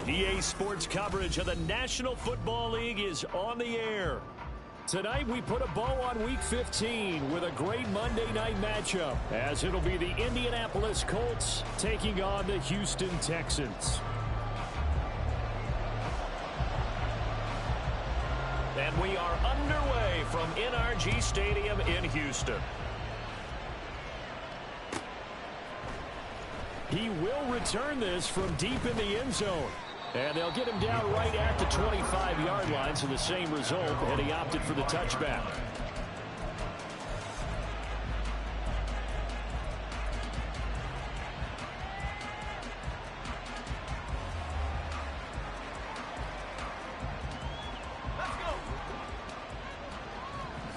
EA Sports coverage of the National Football League is on the air. Tonight we put a bow on Week 15 with a great Monday night matchup, as it'll be the Indianapolis Colts taking on the Houston Texans. And we are underway from NRG Stadium in Houston. He will return this from deep in the end zone. And they'll get him down right at the 25-yard line, so the same result, and he opted for the touchback. Let's go.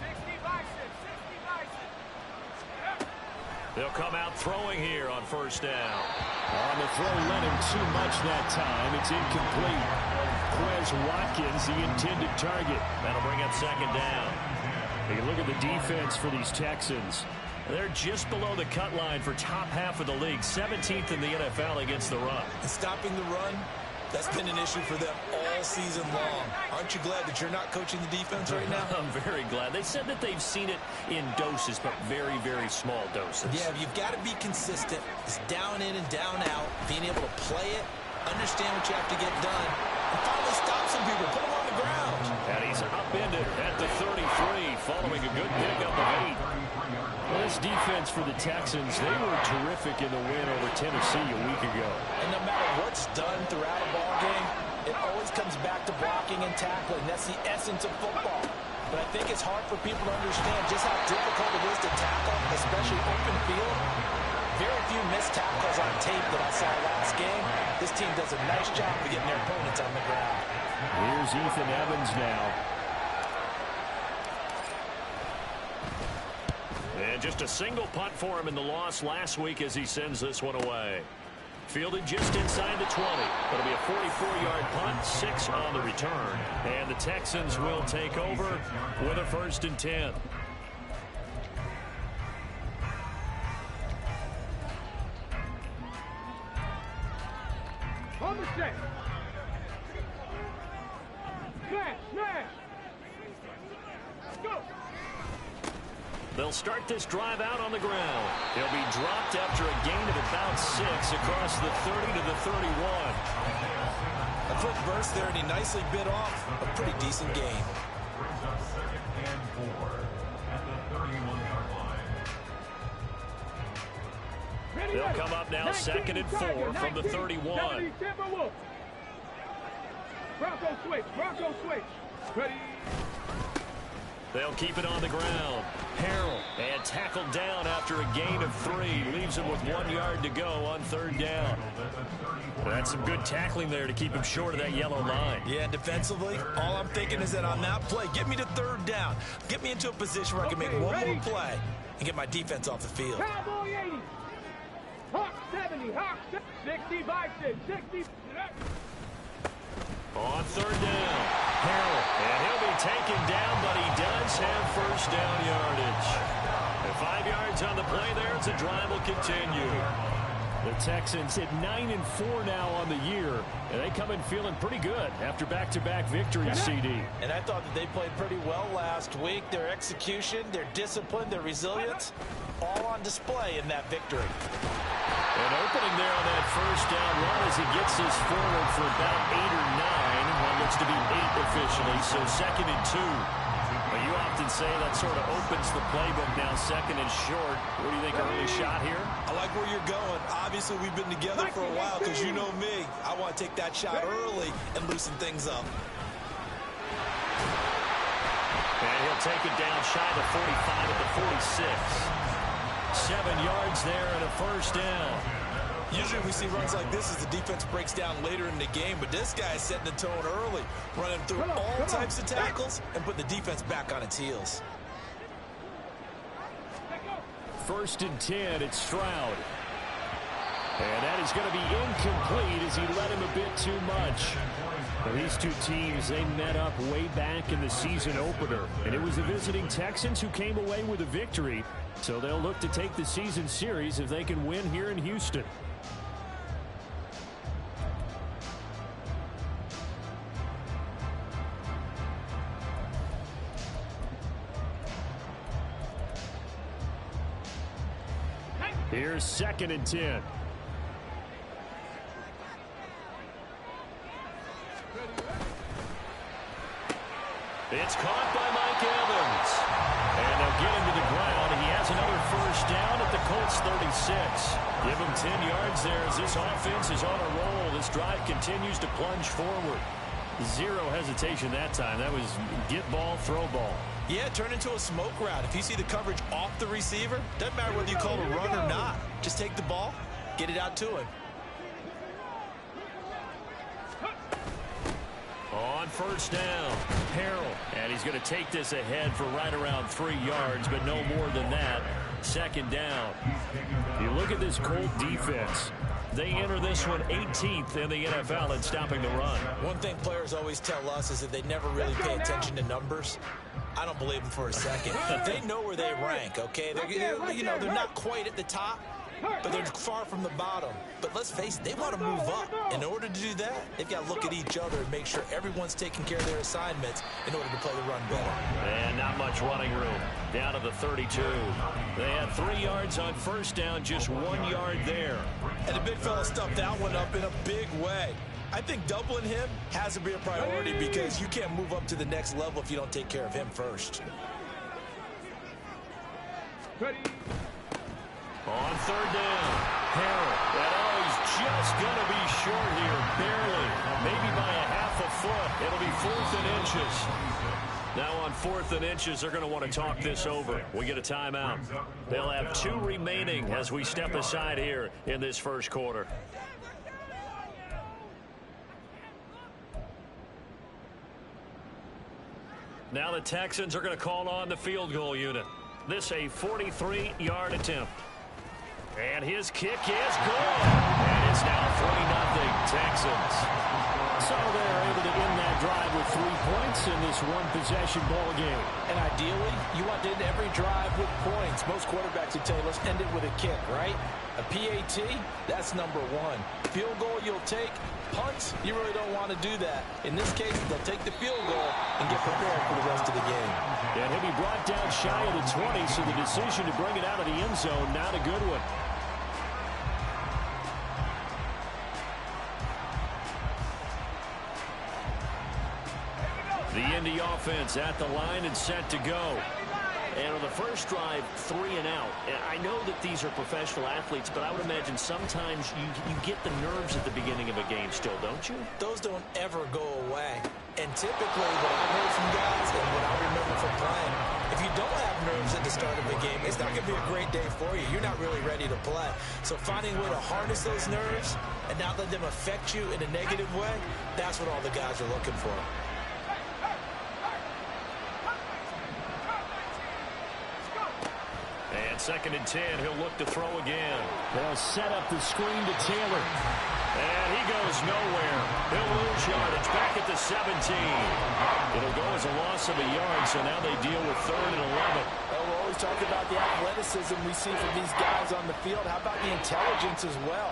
60-60. They'll come out throwing here on first down. On the throw, led him too much that time. It's incomplete. Quez Watkins, the intended target. That'll bring up second down. You look at the defense for these Texans. They're just below the cut line for top half of the league. 17th in the NFL against the run. And stopping the run, that's been an issue for them all season long. Aren't you glad that you're not coaching the defense right now? I'm very glad. They said that they've seen it in doses, but very, very small doses. Yeah, you've got to be consistent. It's down in and down out, being able to play it, understand what you have to get done, and finally stop some people, put them on the ground. And he's upended at the 33, following a good pickup of 8. Well, this defense for the Texans, they were terrific in the win over Tennessee a week ago. And no matter what's done throughout a ball game, it always comes back to blocking and tackling. That's the essence of football. But I think it's hard for people to understand just how difficult it is to tackle, especially open field. Very few missed tackles on tape that I saw last game. This team does a nice job of getting their opponents on the ground. Here's Ethan Evans now. And just a single punt for him in the loss last week as he sends this one away. Fielded just inside the 20. It'll be a 44-yard punt, 6 on the return. And the Texans will take over with a 1st and 10. On the set. Smash, smash. Go. They'll start this drive out on the ground. He'll be dropped after a gain of about 6 across the 30 to the 31. A quick burst there, and he nicely bit off a pretty decent gain. They'll come up now 2nd and 4 from the 31. Bronco switch, Bronco switch. Ready. They'll keep it on the ground. Harrell, and tackled down after a gain of 3. Leaves him with 1 yard to go on 3rd down. That's some good tackling there to keep him short of that yellow line. Yeah, and defensively, all I'm thinking is that on that play, get me to 3rd down. Get me into a position where I can make one more play and get my defense off the field. Cowboy 80. Hawk 70. Hawk 60 by 60. On 3rd down, Harrell, and he'll be taken down, but he does have 1st down yardage. And 5 yards on the play there as the drive will continue. The Texans at 9-4 now on the year, and they come in feeling pretty good after back-to-back victories, CD. And I thought that they played pretty well last week. Their execution, their discipline, their resilience, all on display in that victory. And opening there on that 1st down run as he gets this forward for about 8 or 9. Well, looks to be 8 officially, so 2nd and 2. But you often say that sort of opens the playbook now, 2nd and short. What do you think, early shot here? I like where you're going. Obviously, we've been together for a while because you know me. I want to take that shot early and loosen things up. And he'll take it down shy of the 45 at the 46. 7 yards there and a 1st down. Usually we see runs like this as the defense breaks down later in the game, but this guy is setting the tone early, running through all types of tackles and putting the defense back on its heels. 1st and 10, it's Stroud. And that is going to be incomplete as he led him a bit too much. Well, these two teams, they met up way back in the season opener. And it was the visiting Texans who came away with a victory. So they'll look to take the season series if they can win here in Houston. Here's 2nd and 10. It's caught by Mike Evans. And they'll get him to the ground. He has another first down at the Colts 36. Give him 10 yards there as this offense is on a roll. This drive continues to plunge forward. Zero hesitation that time. That was get ball, throw ball. Yeah, turn into a smoke route. If you see the coverage off the receiver, doesn't matter whether you call it a run or not. Just take the ball, get it out to him. On first down, Harrell. And he's going to take this ahead for right around 3 yards, but no more than that. 2nd down. You look at this Colt defense. They enter this one 18th in the NFL in stopping the run. One thing players always tell us is that they never really pay attention to numbers. I don't believe them for a second. They know where they rank, okay? They're not quite at the top, but they're far from the bottom. But let's face it, they want to move up. In order to do that, they've got to look at each other and make sure everyone's taking care of their assignments in order to play the run better. And not much running room. Down to the 32. They had 3 yards on first down, just 1 yard there. And the big fella stuffed that one up in a big way. I think doubling him has to be a priority because you can't move up to the next level if you don't take care of him first. Ready. On 3rd down, Harrell. And he's just going to be short here, barely. Maybe by a half a foot. It'll be 4th and inches. Now on 4th and inches, they're going to want to talk this over. We get a timeout. They'll have 2 remaining as we step aside here in this first quarter. Now the Texans are going to call on the field goal unit. This a 43-yard attempt. And his kick is good. And it's now 3-0 Texans. So they're able to end that drive with 3 points in this one-possession ball game. And ideally, you want to end every drive with points. Most quarterbacks would tell you, let's end it with a kick, right? A PAT, that's number 1. Field goal you'll take. Punts, you really don't want to do that. In this case, they'll take the field goal and get prepared for the rest of the game. And he'll be brought down shy of the 20, so the decision to bring it out of the end zone, not a good one. The Indy offense at the line and set to go. And on the first drive, 3 and out. And I know that these are professional athletes, but I would imagine sometimes you get the nerves at the beginning of a game still, don't you? Those don't ever go away. And typically what I've heard from guys and what I remember from playing, if you don't have nerves at the start of a game, it's not going to be a great day for you. You're not really ready to play. So finding a way to harness those nerves and not let them affect you in a negative way, that's what all the guys are looking for. And 2nd and 10, he'll look to throw again. They'll set up the screen to Taylor. And he goes nowhere. He'll lose yardage back at the 17. It'll go as a loss of a yard, so now they deal with 3rd and 11. Well, we're always talking about the athleticism we see from these guys on the field. How about the intelligence as well?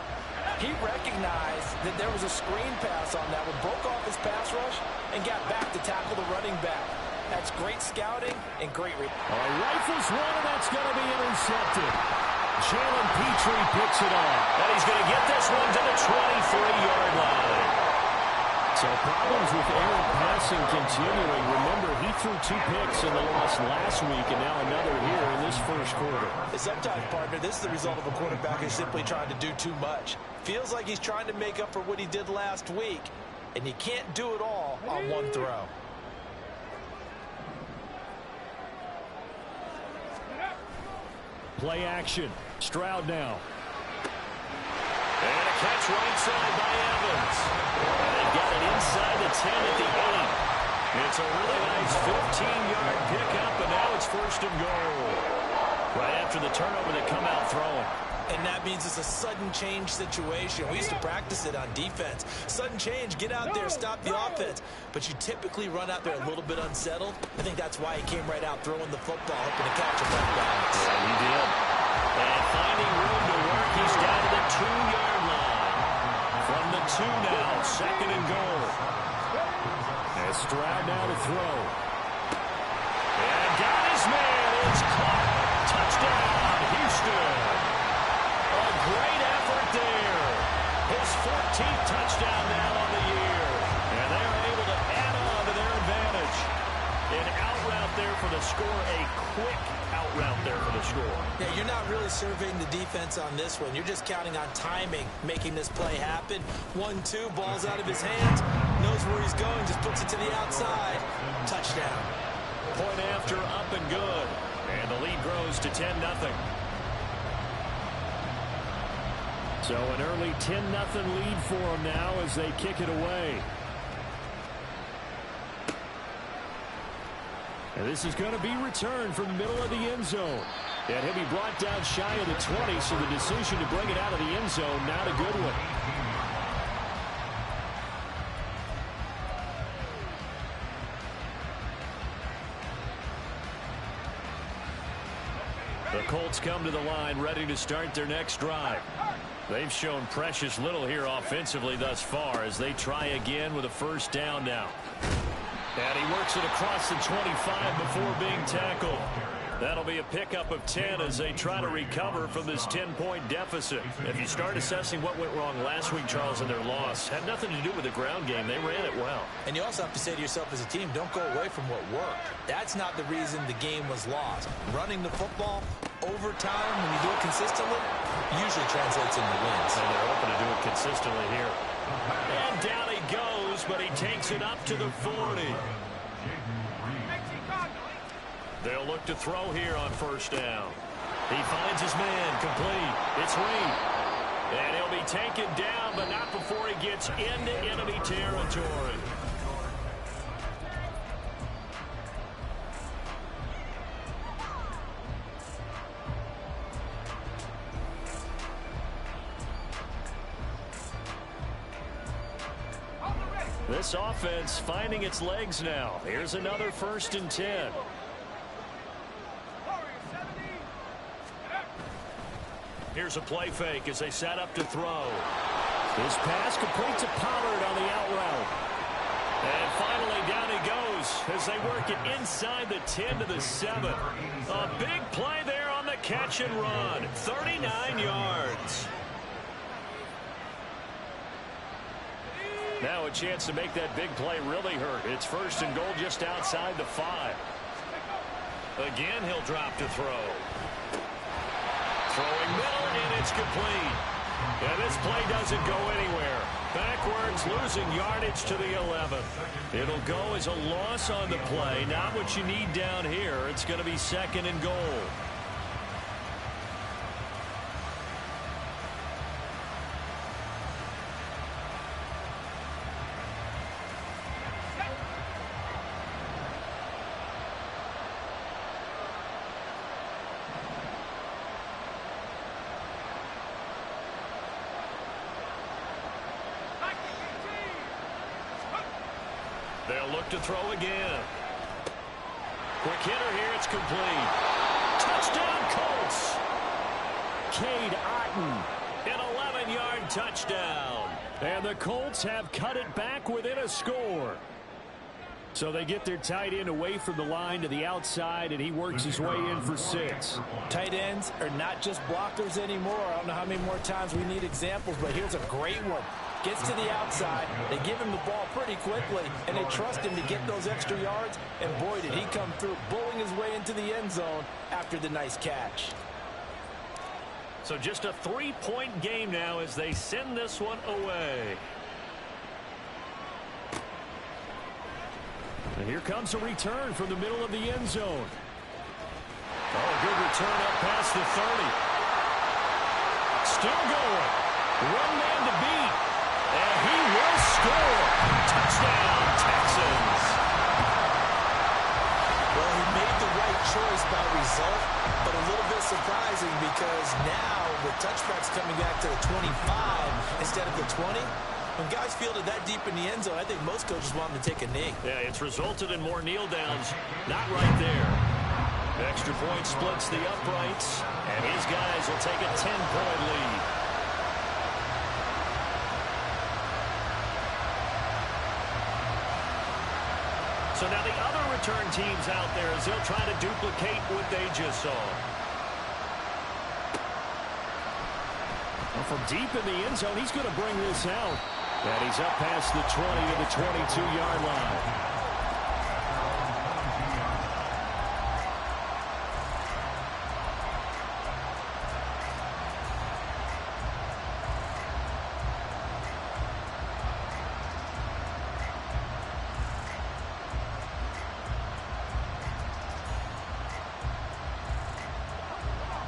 He recognized that there was a screen pass on that one, broke off his pass rush, and got back to tackle the running back. That's great scouting and great read. Rifles one, and that's going to be intercepted. Jalen Petrie picks it off. And he's going to get this one to the 23-yard line. So problems with errant passing continuing. Remember, he threw 2 picks in the loss last week, and now another here in this first quarter. Sometimes, partner, this is the result of a quarterback who's simply trying to do too much. Feels like he's trying to make up for what he did last week, and he can't do it all on one throw. Play action. Stroud now. And a catch right side by Evans. And they got it inside the 10 at the 8. It's a really nice 15-yard pickup, and now it's 1st and goal. Right after the turnover, they come out throwing. And that means it's a sudden change situation. We used to practice it on defense. Sudden change, get out there, stop the offense. But you typically run out there a little bit unsettled. I think that's why he came right out throwing the football, hoping to catch a back balance. Yeah, he did. And finding room to work, he's down to the 2-yard line. From the 2 now, 2nd and goal. And Stroud now to throw. And got his man. It's caught. Touchdown, Houston. score a quick out route there for the score. Yeah, you're not really surveying the defense on this one. You're just counting on timing, making this play happen. 1-2, ball's out of his hands. Knows where he's going, just puts it to the outside. Touchdown. Point after, up and good. And the lead grows to 10-0. So an early 10-0 lead for them now as they kick it away. And this is going to be returned from the middle of the end zone. And he'll be brought down shy of the 20, so the decision to bring it out of the end zone, not a good one. The Colts come to the line ready to start their next drive. They've shown precious little here offensively thus far as they try again with a first down now. And he works it across the 25 before being tackled. That'll be a pickup of 10 as they try to recover from this 10-point deficit. If you start assessing what went wrong last week, Charles, in their loss, had nothing to do with the ground game. They ran it well. And you also have to say to yourself as a team, don't go away from what worked. That's not the reason the game was lost. Running the football over time, when you do it consistently, usually translates into wins. And they're hoping to do it consistently here. And down he goes, but he takes it up to the 40. They'll look to throw here on first down. He finds his man, complete. It's Reed. And he'll be taken down, but not before he gets into enemy territory. This offense finding its legs now. Here's another 1st and 10. Here's a play fake as they set up to throw. This pass complete to Pollard on the out route. And finally down he goes as they work it inside the 10 to the 7. A big play there on the catch and run. 39 yards. Now a chance to make that big play really hurt. It's 1st and goal just outside the 5. Again, he'll drop to throw. Throwing middle, and it's complete. And this play doesn't go anywhere. Backwards, losing yardage to the 11. It'll go as a loss on the play. Not what you need down here. It's going to be 2nd and goal. They'll look to throw again. Quick hitter here. It's complete. Touchdown, Colts. Cade Otton, an 11-yard touchdown. And the Colts have cut it back within a score. So they get their tight end away from the line to the outside, and he works his way in for 6. Tight ends are not just blockers anymore. I don't know how many more times we need examples, but here's a great one. Gets to the outside, they give him the ball pretty quickly, and they trust him to get those extra yards, and boy, did he come through, bulling his way into the end zone after the nice catch. So just a 3-point game now as they send this one away. And here comes a return from the middle of the end zone. Oh, good return up past the 30. Still going. One man to beat. And he will score. Touchdown, Texans. Well, he made the right choice by result, but a little bit surprising because now with touchbacks coming back to the 25 instead of the 20, when guys fielded that deep in the end zone, I think most coaches want them to take a knee. Yeah, it's resulted in more kneel downs. Not right there. Extra point splits the uprights, and his guys will take a 10-point lead. So now the other return teams out there as they'll try to duplicate what they just saw. Well, from deep in the end zone, he's going to bring this out. And he's up past the 20 to the 22-yard line.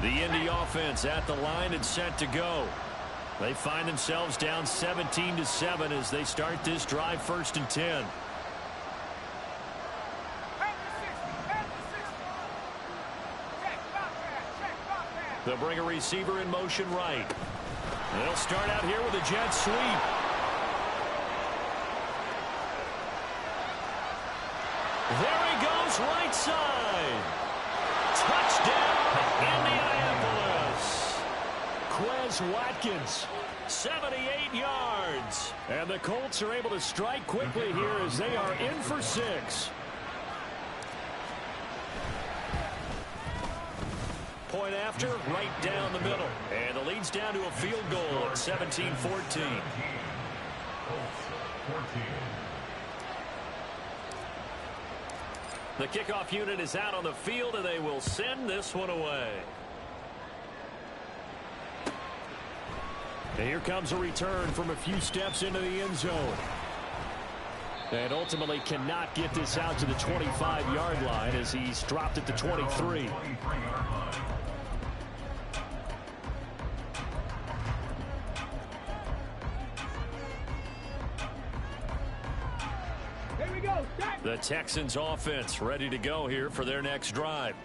The Indy offense at the line and set to go. They find themselves down 17-7 as they start this drive 1st and 10. They'll bring a receiver in motion right. They'll start out here with a jet sweep. There he goes, right side. Touchdown, Indianapolis. Quez Watkins, 78 yards. And the Colts are able to strike quickly here as they are in for 6. Point after, right down the middle. And the lead's down to a field goal at 17-14. The kickoff unit is out on the field, and they will send this one away. And here comes a return from a few steps into the end zone. And ultimately cannot get this out to the 25-yard line as he's dropped at the 23. The Texans offense ready to go here for their next drive.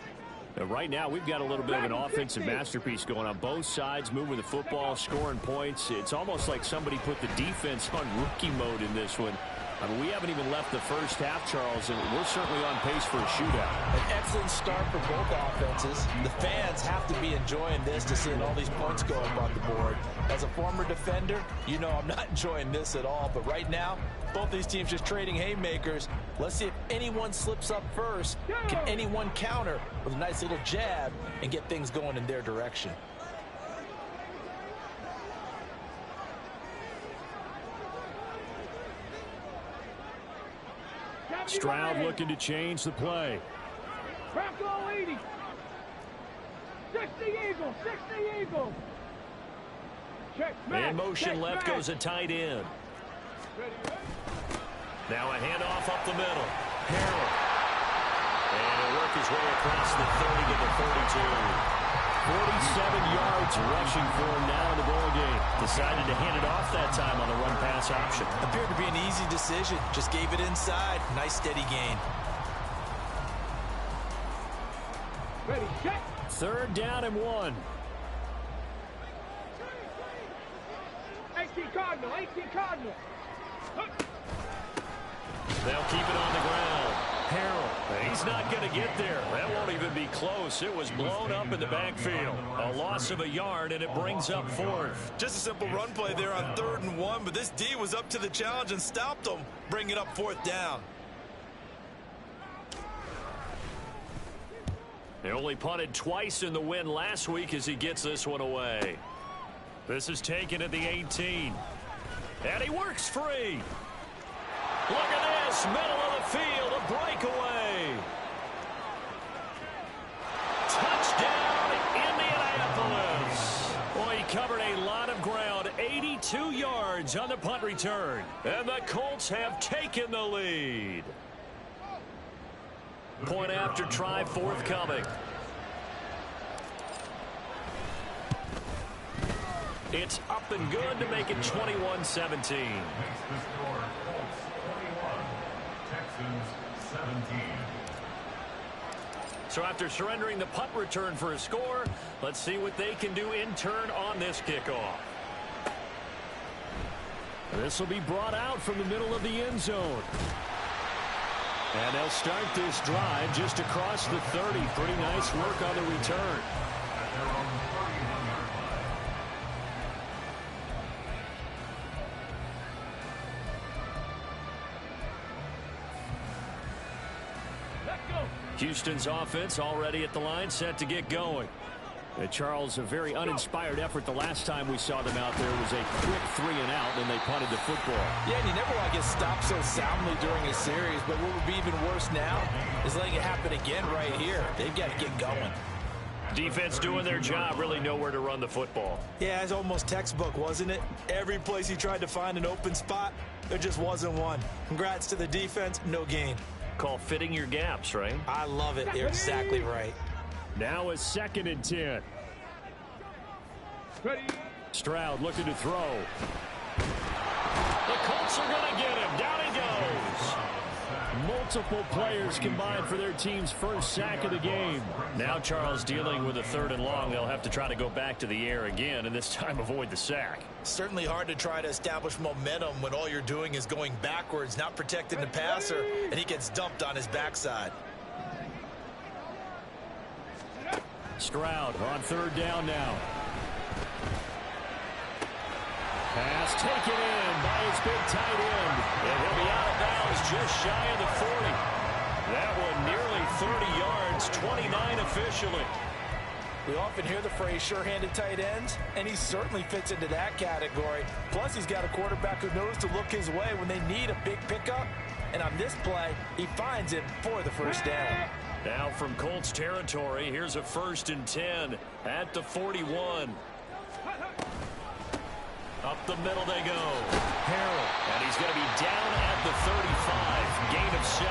Right now, we've got a little bit of an offensive masterpiece going on both sides, moving the football, scoring points. It's almost like somebody put the defense on rookie mode in this one. I mean, we haven't even left the first half, Charles, and we're certainly on pace for a shootout. An excellent start for both offenses. The fans have to be enjoying this to seeing all these points go up on the board. As a former defender, you know I'm not enjoying this at all. But right now, both these teams just trading haymakers. Let's see if anyone slips up first. Can anyone counter with a nice little jab and get things going in their direction? Stroud looking to change the play. Bronco 80. 60 Eagles. 60 Eagles. Check, in motion left goes a tight end. Now a handoff up the middle. Harrell. And he'll work his way across the 30 to the 42. 47 yards rushing for him now in the ball game. Decided to hand it off that time on the run-pass option. Appeared to be an easy decision. Just gave it inside. Nice steady gain. Ready, check. 3rd down and 1. 18 Cardinal, 18 Cardinal. They'll keep it on the ground. Harrell, he's not going to get there. That won't even be close. It was blown up in the backfield. A loss of a yard, and it brings up 4th. Just a simple run play there on 3rd and 1, but this D was up to the challenge and stopped them, bringing up 4th down. He only punted twice in the win last week as he gets this one away. This is taken at the 18. And he works free. Look at this, middle of the field, a breakaway. Touchdown, Indianapolis. Boy, he covered a lot of ground, 82 yards on the punt return. And the Colts have taken the lead. Point after try forthcoming. It's up and good to make it 21-17. So after surrendering the punt return for a score, let's see what they can do in turn on this kickoff. This will be brought out from the middle of the end zone. And they'll start this drive just across the 30. Pretty nice work on the return. Houston's offense already at the line, set to get going. Charles, a very uninspired effort the last time we saw them out there. Was a quick 3 and out, and they punted the football. Yeah, and you never want to get stopped so soundly during a series, but what would be even worse now is letting it happen again right here. They've got to get going. Defense doing their job, really nowhere to run the football. Yeah, it's almost textbook, wasn't it? Every place he tried to find an open spot, there just wasn't one. Congrats to the defense, no gain. Call fitting your gaps, right? I love it. You're exactly right. Now a 2nd and 10. Ready. Stroud looking to throw. The Colts are going to get him. Down he goes. Multiple players combined for their team's first sack of the game. Now Charles dealing with a 3rd and long. They'll have to try to go back to the air again, and this time avoid the sack. Certainly hard to try to establish momentum when all you're doing is going backwards, not protecting the passer, and he gets dumped on his backside. Stroud on 3rd down now. Pass taken in by his big tight end. And he'll be out of bounds just shy of the 40. That one nearly 30 yards, 29 officially. We often hear the phrase sure-handed tight ends, and he certainly fits into that category. Plus, he's got a quarterback who knows to look his way when they need a big pickup. And on this play, he finds him for the 1st down. Now from Colts territory, here's a 1st and 10 at the 41. Up the middle they go. Harrell. And he's going to be down at the 35. Gain of 7.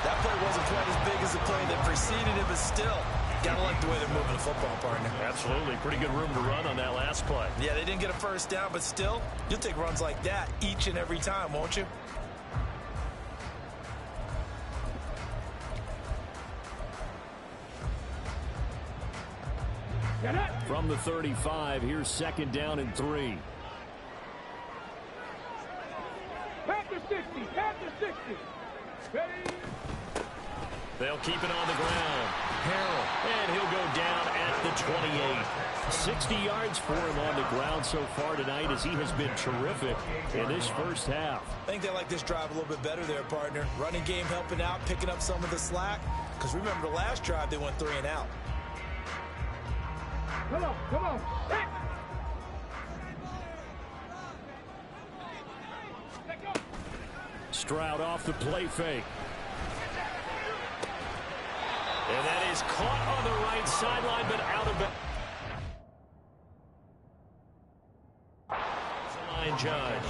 That play wasn't quite as big as the play that preceded it, but still, gotta like the way they're moving the football, partner. Absolutely. Pretty good room to run on that last play. Yeah, they didn't get a 1st down, but still, you'll take runs like that each and every time, won't you? From the 35, here's 2nd down and 3. Panther 60. Panther 60. Ready. They'll keep it on the ground. Harrell. And he'll go down at the 28. 60 yards for him on the ground so far tonight as he has been terrific in this first half. I think they like this drive a little bit better there, partner. Running game helping out, picking up some of the slack. Because remember the last drive, they went 3 and out. Come on, come on. Hey. Stroud off the play fake. And that is caught on the right sideline, but out of bounds. Line judge.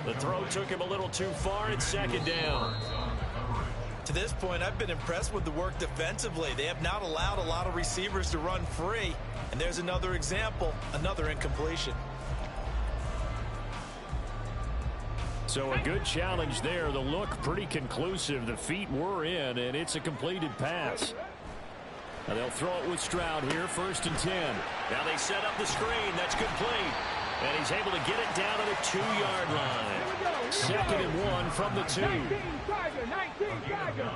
The throw took him a little too far. It's 2nd down. To this point, I've been impressed with the work defensively. They have not allowed a lot of receivers to run free. And there's another example, another incompletion. So a good challenge there. The look pretty conclusive. The feet were in, and it's a completed pass. Now they'll throw it with Stroud here, 1st and 10. Now they set up the screen. That's complete. And he's able to get it down to the 2-yard line. 2nd and 1 from the 2. 19 Tiger.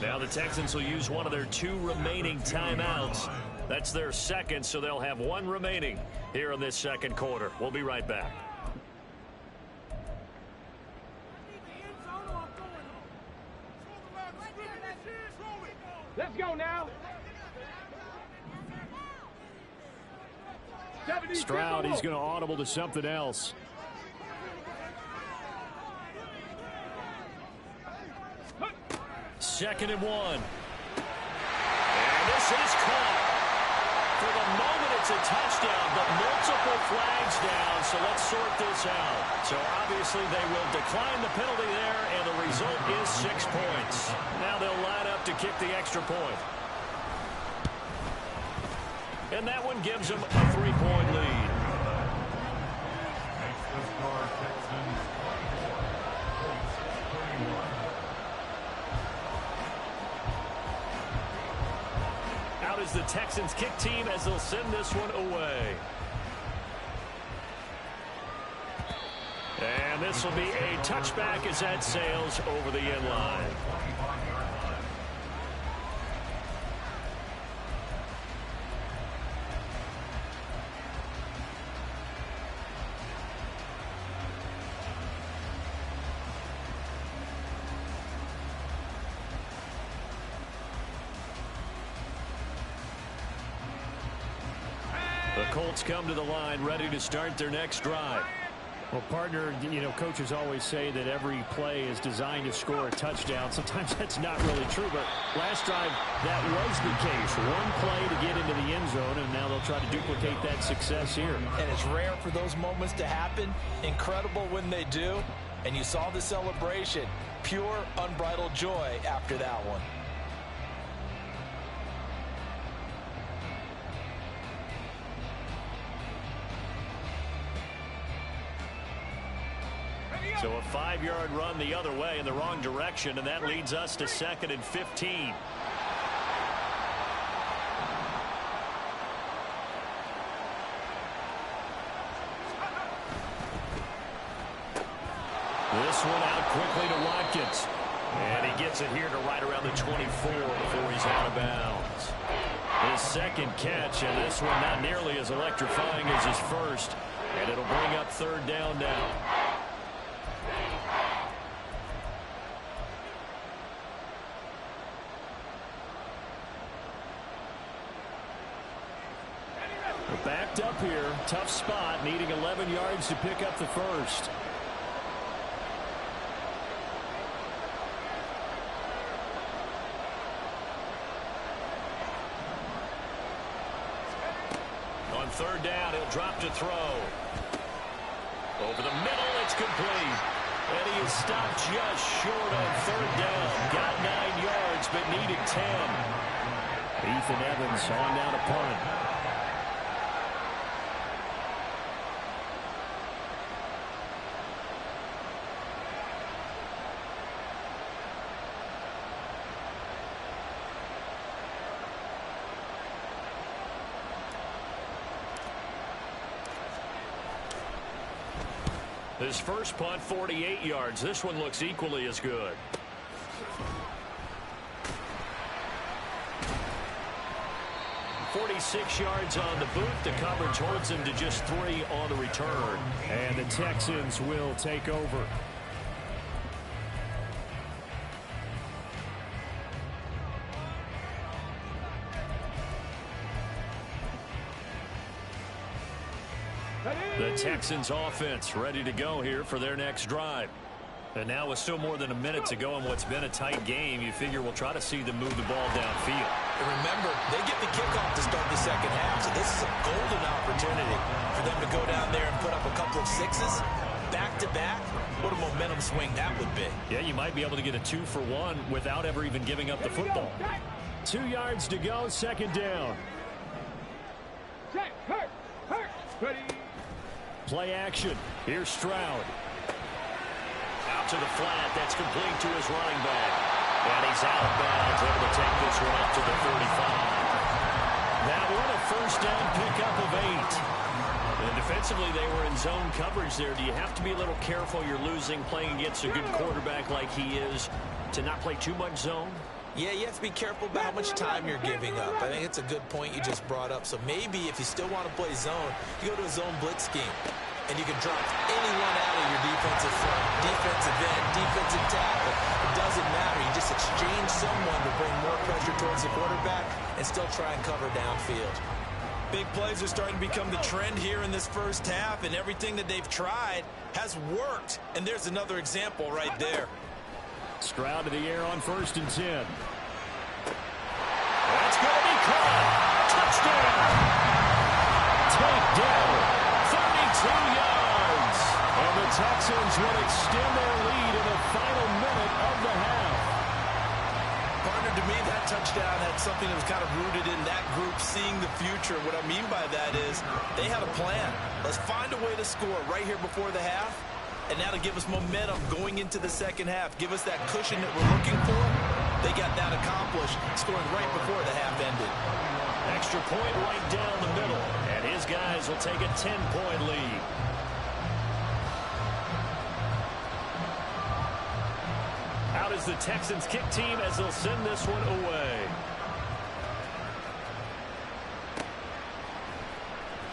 Now the Texans will use one of their 2 remaining timeouts. That's their 2nd, so they'll have 1 remaining here in this 2nd quarter. We'll be right back. Let's go now. Stroud, he's going to audible to something else. Second and 1. And this is caught. For the moment, it's a touchdown, but multiple flags down, so let's sort this out. So obviously they will decline the penalty there, and the result is 6 points. Now they'll line up to kick the extra point. And that one gives them a 3-point lead. Out is the Texans kick team as they'll send this one away. And this will be a touchback as that sails over the end line. The Colts come to the line ready to start their next drive. Well, partner, you know, coaches always say that every play is designed to score a touchdown. Sometimes that's not really true, but last drive, that was the case. One play to get into the end zone, and now they'll try to duplicate that success here. And it's rare for those moments to happen. Incredible when they do. And you saw the celebration. Pure, unbridled joy after that one. So a 5-yard run the other way in the wrong direction, and that leads us to 2nd and 15. This one out quickly to Watkins. And he gets it here to right around the 24 before he's out of bounds. His second catch, and this one not nearly as electrifying as his first. And it'll bring up 3rd down now. We're backed up here. Tough spot, needing 11 yards to pick up the first. On 3rd down, he'll drop to throw. Over the middle, it's complete. And he is stopped just short on 3rd down. Got 9 yards, but needed 10. Ethan Evans on down to punt. His first punt, 48 yards. This one looks equally as good. .46 yards on the boot. The coverage holds him to just 3 on the return. And the Texans will take over. The Texans offense ready to go here for their next drive. And now with still more than a minute to go in what's been a tight game, you figure we'll try to see them move the ball downfield. And remember, they get the kickoff to start the second half, so this is a golden opportunity for them to go down there and put up a couple of sixes back-to-back. What a momentum swing that would be. Yeah, you might be able to get a 2-for-1 without ever even giving up the football. 2 yards to go, 2nd down. Ready. Play action. Here's Stroud. Out to the flat. That's complete to his running back. And he's out of bounds, able to take this one up to the 35. That one a 1st down pickup of 8. And defensively, they were in zone coverage there. Do you have to be a little careful? You're losing, playing against a good quarterback like he is, to not play too much zone? Yeah, you have to be careful about how much time you're giving up. I think it's a good point you just brought up. So maybe if you still want to play zone, you go to a zone blitz scheme. And you can drop anyone out of your defensive front, defensive end, defensive tackle. It doesn't matter. You just exchange someone to bring more pressure towards the quarterback and still try and cover downfield. Big plays are starting to become the trend here in this first half, and everything that they've tried has worked. And there's another example right there. Stroud to the air on 1st and 10. That's going to be caught. Touchdown. Takedown. 32 yards. And the Texans will extend their lead in the final minute of the half. Partner, to me, that touchdown had something that was kind of rooted in that group seeing the future. What I mean by that is they had a plan. Let's find a way to score right here before the half. And now to give us momentum going into the second half. Give us that cushion that we're looking for. They got that accomplished, scoring right before the half ended. Extra point right down the middle. And his guys will take a 10-point lead. Out is the Texans kick team as they'll send this one away.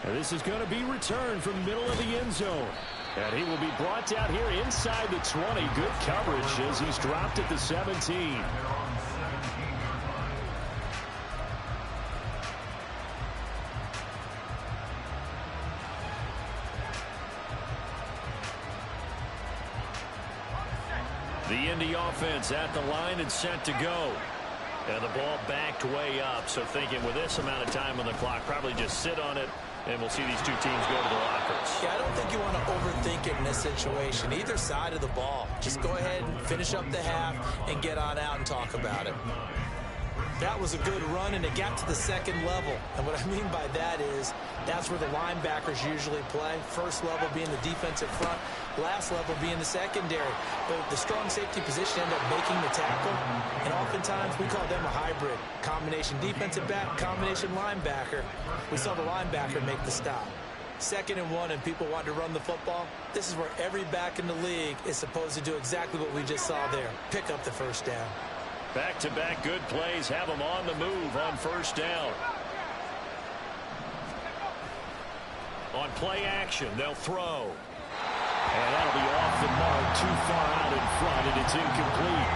And this is going to be returned from the middle of the end zone. And he will be brought down here inside the 20. Good coverage as he's dropped at the 17. The Indy offense at the line and set to go. And the ball backed way up. So thinking with this amount of time on the clock, probably just sit on it. And we'll see these two teams go to the lockers. Yeah, I don't think you want to overthink it in this situation. Either side of the ball. Just go ahead and finish up the half and get on out and talk about it. That was a good run, and it got to the second level. And what I mean by that is that's where the linebackers usually play. First level being the defensive front, last level being the secondary. But the strong safety position ended up making the tackle, and oftentimes we call them a hybrid. Combination defensive back, combination linebacker. We saw the linebacker make the stop. 2nd and 1, and people want to run the football. This is where every back in the league is supposed to do exactly what we just saw there. Pick up the first down. Back-to-back good plays have them on the move on first down. On play action, they'll throw. And that'll be off the mark, too far out in front, and it's incomplete.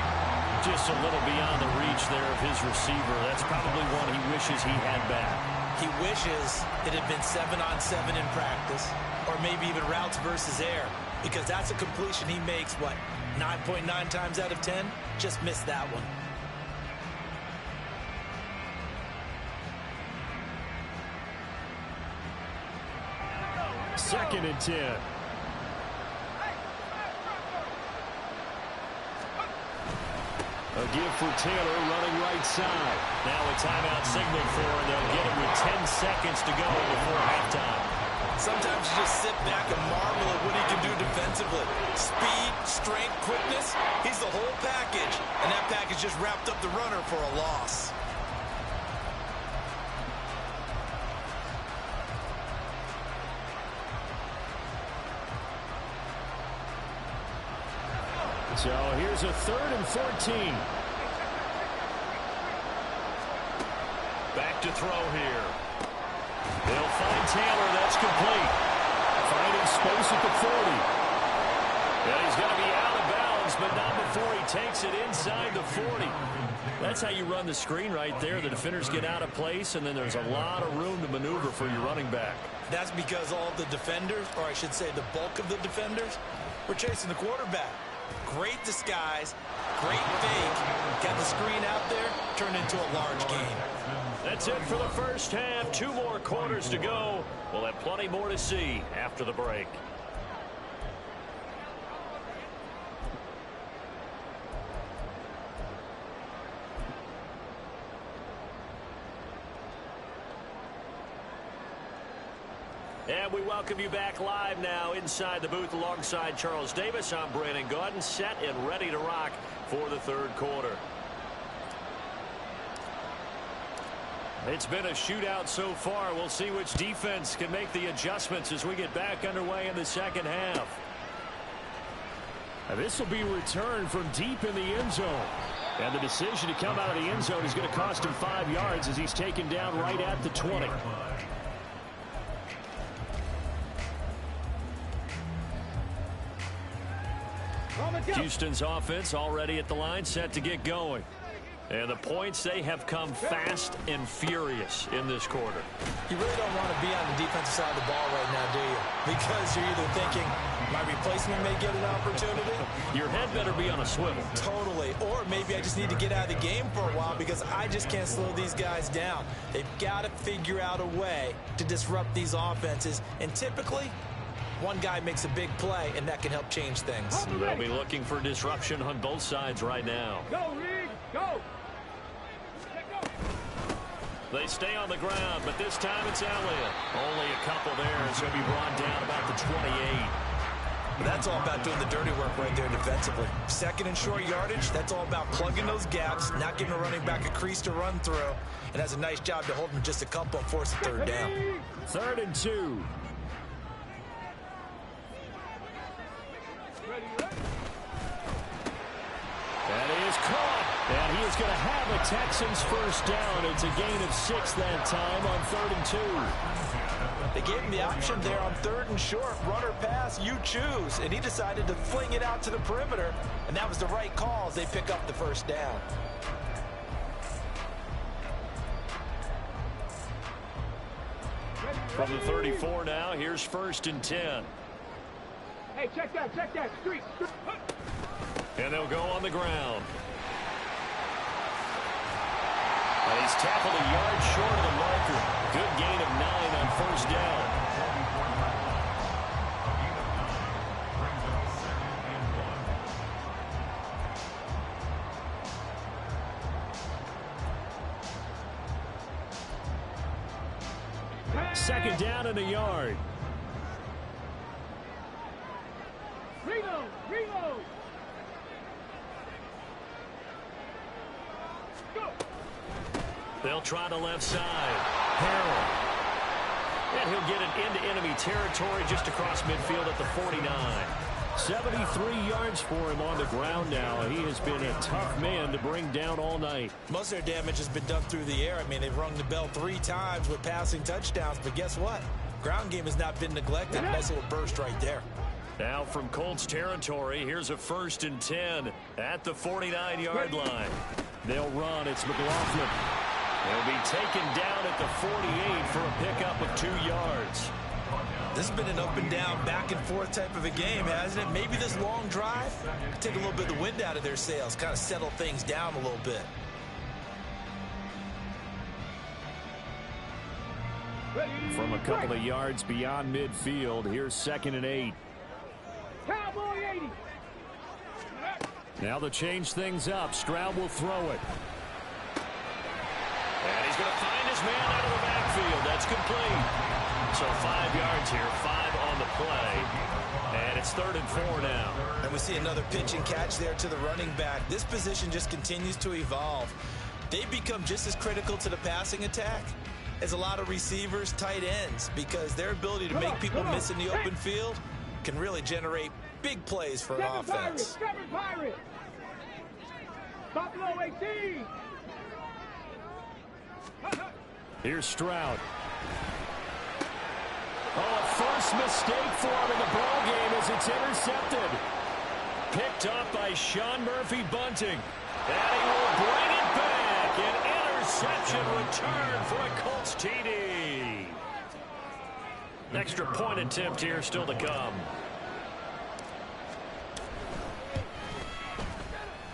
Just a little beyond the reach there of his receiver. That's probably one he wishes he had back. He wishes it had been 7-on-7 in practice, or maybe even routes versus air, because that's a completion he makes, what, 9.9 times out of 10? Just missed that one. Second and 10. A give for Taylor running right side. Now a timeout signal for him. They'll get it with 10 seconds to go before halftime. Sometimes you just sit back and marvel at what he can do defensively. Speed, strength, quickness. He's the whole package. And that package just wrapped up the runner for a loss. So here's a 3rd and 14. Back to throw here. They'll find Taylor. That's complete. Finding space at the 40. And he's going to be out of bounds, but not before he takes it inside the 40. That's how you run the screen right there. The defenders get out of place, and then there's a lot of room to maneuver for your running back. That's because all the defenders, or I should say the bulk of the defenders, were chasing the quarterback. Great disguise, great fake, got the screen out there, turned into a large game. That's it for the first half. 2 more quarters to go. We'll have plenty more to see after the break. And we welcome you back live now inside the booth alongside Charles Davis. I'm Brandon Gaudin, set and ready to rock for the 3rd quarter. It's been a shootout so far. We'll see which defense can make the adjustments as we get back underway in the second half. And this will be returned from deep in the end zone. And the decision to come out of the end zone is going to cost him 5 yards as he's taken down right at the 20. Houston's offense already at the line, set to get going. And the points, they have come fast and furious in this quarter. You really don't want to be on the defensive side of the ball right now, do you? Because you're either thinking, my replacement may get an opportunity. Your head better be on a swivel. Totally. Or maybe I just need to get out of the game for a while because I just can't slow these guys down. They've got to figure out a way to disrupt these offenses. And typically, one guy makes a big play, and that can help change things. They'll be looking for disruption on both sides right now. Go, Reed, go! They stay on the ground, but this time it's Elliott. Only a couple there, so he'll be brought down about the 28. That's all about doing the dirty work right there defensively. 2nd and short yardage, that's all about plugging those gaps, not giving a running back a crease to run through, and has a nice job to hold him just a couple and force a 3rd down. 3rd and 2. That is caught, and he is going to have a Texans first down. It's a gain of 6 that time on 3rd and 2. They gave him the option there on 3rd and short, run or pass, you choose, and he decided to fling it out to the perimeter, and that was the right call as they pick up the first down. From the 34 now, here's 1st and 10. Hey, check that, street. And they'll go on the ground. And he's tackled a yard short of the marker. Good gain of 9 on 1st down. Second down and a yard. Reload. Go. They'll try the left side. Harrell. And he'll get it into enemy territory just across midfield at the 49. 73 yards for him on the ground now. He has been a tough man to bring down all night. Most of their damage has been done through the air. I mean, they've rung the bell 3 times with passing touchdowns, but guess what? Ground game has not been neglected. Nice little burst right there. Now from Colts territory, here's a 1st and 10 at the 49-yard line. They'll run. It's McLaughlin. He'll be taken down at the 48 for a pickup of 2 yards. This has been an up and down, back and forth type of a game, hasn't it? Maybe this long drive could take a little bit of the wind out of their sails, kind of settle things down a little bit. From a couple of yards beyond midfield, here's 2nd and 8. Cowboy 80. Now to change things up, Stroud will throw it. And he's going to find his man out of the backfield. That's complete. So 5 yards here, 5 on the play. And it's 3rd and 4 now. And we see another pitch and catch there to the running back. This position just continues to evolve. They become just as critical to the passing attack as a lot of receivers, tight ends, because their ability to make people miss in the open field can really generate big plays for an offense. Pirate. Buffalo 18. Here's Stroud. Oh, a first mistake for him in the ball game as it's intercepted. Picked up by Sean Murphy-Bunting. And he will bring it back. An interception return for a Colts TD. Extra point attempt here still to come.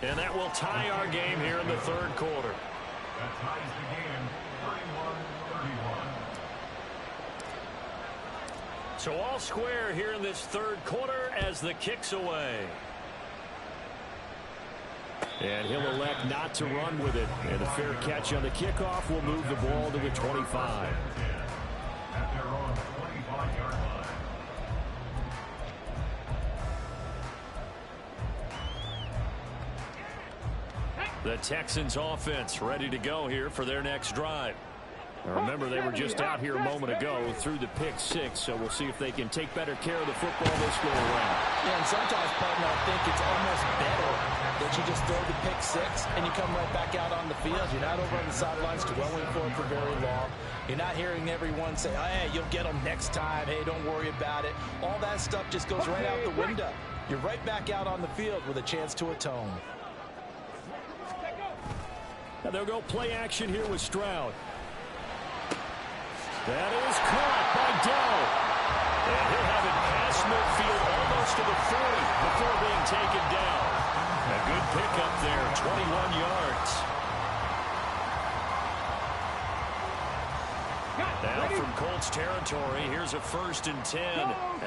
And that will tie our game here in the 3rd quarter. That ties the game, 31-31. So all square here in this 3rd quarter as the kick's away. And he'll elect not to run with it. And a fair catch on the kickoff will move the ball to the 25. At their own 25-yard line. The Texans offense ready to go here for their next drive. Now remember, they were just out here a moment ago through the pick 6, so we'll see if they can take better care of the football this go around. Yeah, and sometimes, partner, I think it's almost better that you just throw the pick 6 and you come right back out on the field. You're not over on the sidelines dwelling for it for very long. You're not hearing everyone say, hey, you'll get them next time. Hey, don't worry about it. All that stuff just goes right out the window. You're right back out on the field with a chance to atone. Now they'll go play action here with Stroud. That is caught by Doe. And he'll have it past midfield almost to the 40 before being taken down. A good pickup there, 21 yards. Now from Colts territory, here's a 1st and 10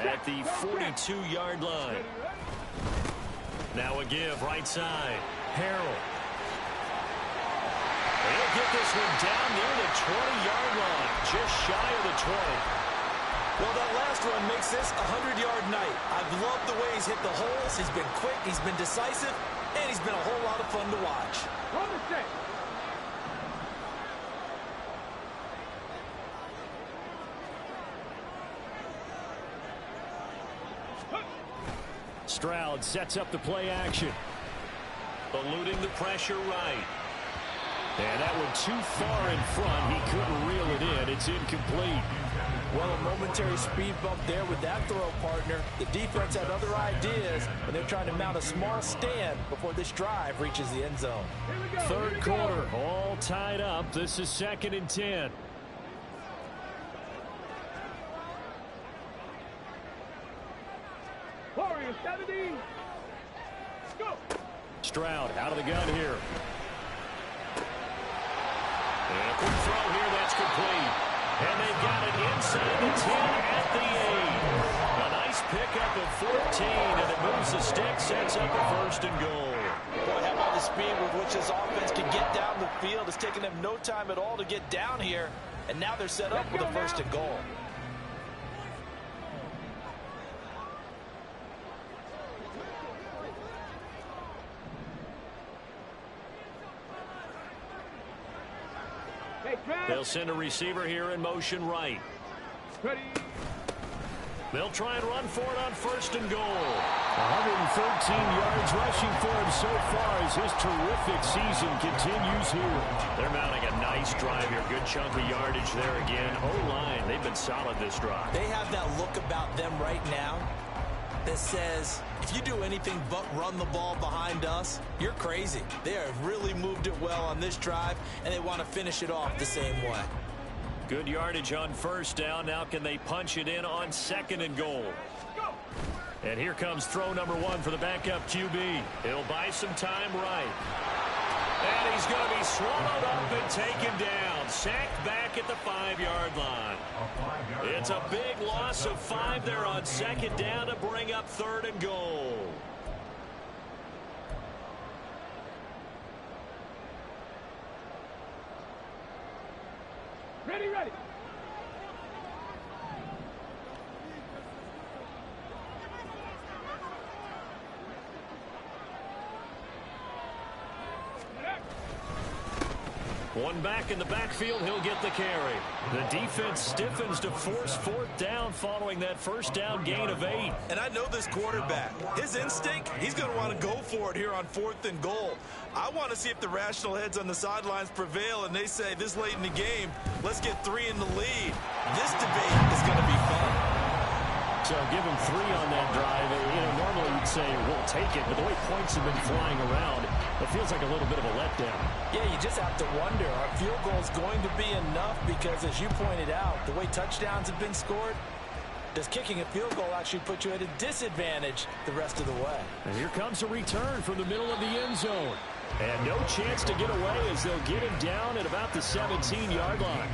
at the 42-yard line. Now a give right side. Harrell. He'll get this one down near the 20-yard line, just shy of the 20. Well, that last run makes this a 100-yard night. I've loved the way he's hit the holes. He's been quick, he's been decisive, and he's been a whole lot of fun to watch. Stroud sets up the play action. Eluding the pressure right. And that one too far in front. He couldn't reel it in. It's incomplete. Well, a momentary speed bump there with that throw, partner. The defense had other ideas, and they're trying to mount a small stand before this drive reaches the end zone. 3rd quarter, all tied up. This is 2nd and 10. Warriors 70. Go. Stroud out of the gun here. And a quick throw here, that's complete. And they've got it inside the 10 at the 8. A nice pickup of 14, and it moves the stick, sets up a 1st and goal. Boy, how about the speed with which this offense can get down the field. It's taken them no time at all to get down here, and now they're set up with a 1st and goal. They'll send a receiver here in motion right. Ready. They'll try and run for it on 1st and goal. 113 yards rushing for him so far as his terrific season continues here. They're mounting a nice drive here. Good chunk of yardage there again. O-line, they've been solid this drive. They have that look about them right now that says, if you do anything but run the ball behind us, you're crazy. They have really moved it well on this drive, and they want to finish it off the same way. Good yardage on 1st down. Now can they punch it in on 2nd and goal? And here comes throw number 1 for the backup QB. He'll buy some time right. And he's going to be swallowed up and taken down. Sacked back at the 5-yard line. It's a big loss of 5 there on 2nd down to bring up 3rd and goal. Ready, ready. One back in the backfield, he'll get the carry. The defense stiffens to force 4th down following that 1st down gain of 8. And I know this quarterback. His instinct, he's going to want to go for it here on 4th and goal. I want to see if the rational heads on the sidelines prevail and they say this late in the game, let's get 3 in the lead. This debate is going to be fun. So give him 3 on that drive. Normally you'd say we'll take it, but the way points have been flying around, it feels like a little bit of a letdown. Yeah, you just have to wonder, are field goals going to be enough? Because as you pointed out, the way touchdowns have been scored, does kicking a field goal actually put you at a disadvantage the rest of the way? And here comes a return from the middle of the end zone. And no chance to get away as they'll get him down at about the 17-yard line.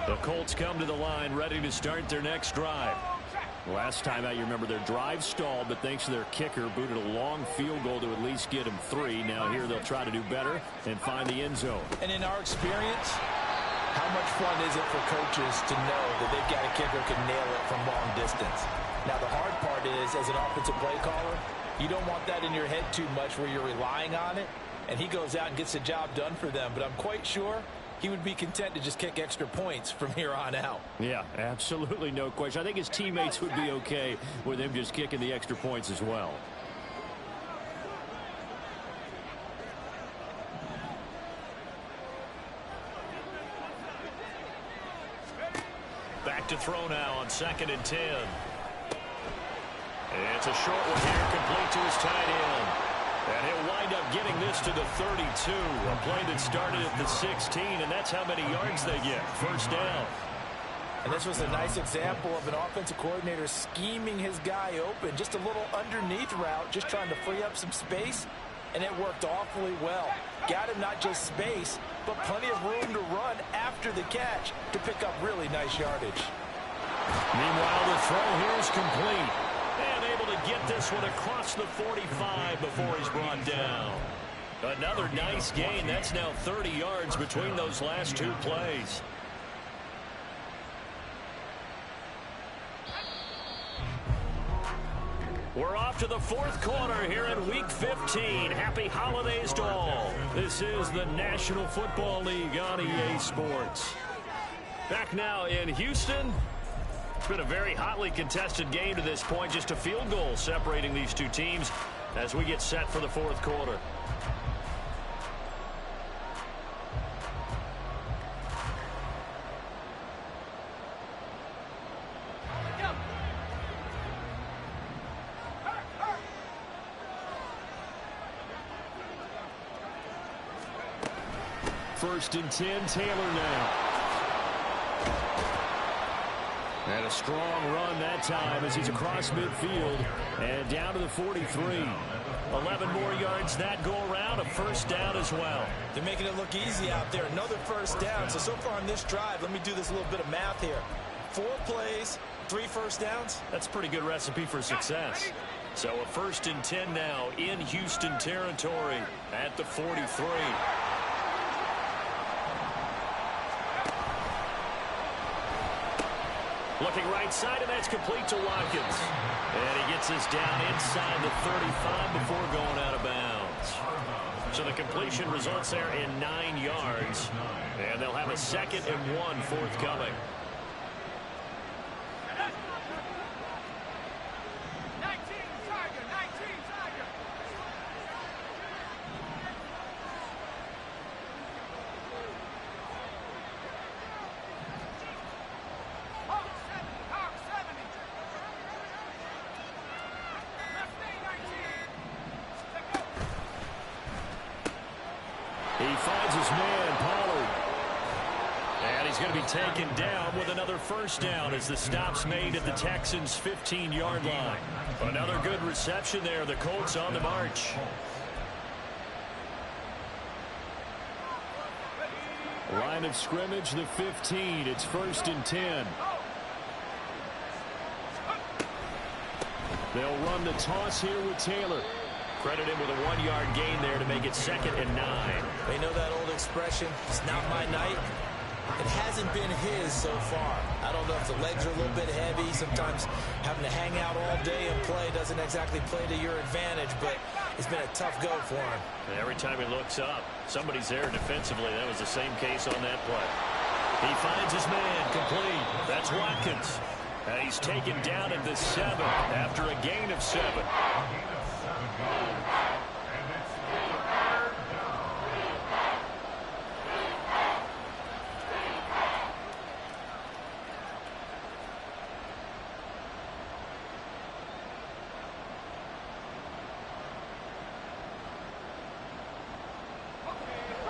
The Colts come to the line ready to start their next drive. Last time out, you remember their drive stalled, but thanks to their kicker, booted a long field goal to at least get them 3. Now here they'll try to do better and find the end zone. And in our experience, how much fun is it for coaches to know that they've got a kicker who can nail it from long distance? Now the hard part is, as an offensive play caller, you don't want that in your head too much where you're relying on it, and he goes out and gets the job done for them. But I'm quite sure he would be content to just kick extra points from here on out. Yeah, absolutely no question. I think his teammates would be okay with him just kicking the extra points as well. Back to throw now on 2nd and 10. It's a short one here, complete to his tight end. And he'll wind up getting this to the 32. A play that started at the 16, and that's how many yards they get. 1st down. And this was a nice example of an offensive coordinator scheming his guy open. Just a little underneath route, just trying to free up some space, and it worked awfully well. Got him not just space, but plenty of room to run after the catch to pick up really nice yardage. Meanwhile, the throw here is complete. And able to get this one across the 45 before he's brought down. Another nice gain. That's now 30 yards between those last 2 plays. We're off to the 4th quarter here in Week 15. Happy holidays to all. This is the National Football League on EA Sports. Back now in Houston. It's been a very hotly contested game to this point. Just a field goal separating these two teams as we get set for the 4th quarter. First and 10, Taylor now. And a strong run that time as he's across midfield and down to the 43. 11 more yards that go around, a first down as well. They're making it look easy out there. Another first down. So far on this drive, let me do this little bit of math here. 4 plays, 3 first downs. That's a pretty good recipe for success. So a 1st and 10 now in Houston territory at the 43. Looking right side, and that's complete to Watkins. And he gets this down inside the 35 before going out of bounds. So the completion results there in 9 yards. And they'll have a 2nd and 1 forthcoming. He finds his man, Pollard. And he's going to be taken down with another first down as the stop's made at the Texans' 15-yard line. Another good reception there. The Colts on the march. Line of scrimmage, the 15. It's 1st and 10. They'll run the toss here with Taylor. Credit him with a 1-yard gain there to make it 2nd and 9. They know that old expression, it's not my night. It hasn't been his so far. I don't know if the legs are a little bit heavy. Sometimes having to hang out all day and play doesn't exactly play to your advantage, but it's been a tough go for him. And every time he looks up, somebody's there defensively. That was the same case on that play. He finds his man complete. That's Watkins. And he's taken down at the 7 after a gain of 7.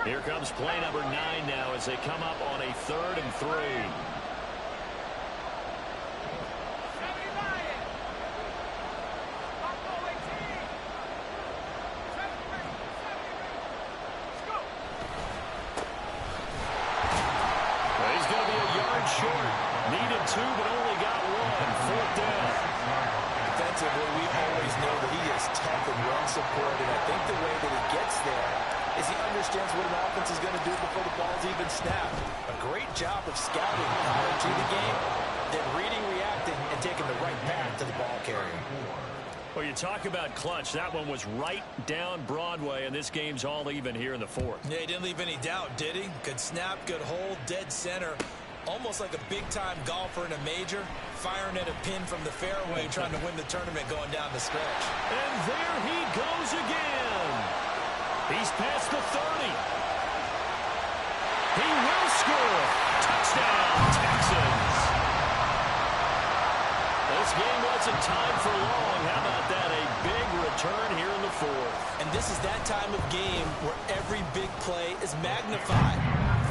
Here comes play number 9 now as they come up on a 3rd and 3. He's going to be a yard short. Needed 2, but only got 1. 4th down. Defensively, we always know that he is tough and run support, and I think the way that he gets there is he understands what an offense is going to do before the ball's even snapped. A great job of scouting prior to the game, then reading, reacting, and taking the right path to the ball carrier. Well, you talk about clutch. That one was right down Broadway, and this game's all even here in the 4th. Yeah, he didn't leave any doubt, did he? Good snap, good hold, dead center. Almost like a big-time golfer in a major, firing at a pin from the fairway, trying to win the tournament going down the stretch. And there he goes again. He's past the 30. He will score. Touchdown, Texans. This game wasn't tied for long. How about that? A big return here in the 4th. And this is that time of game where every big play is magnified.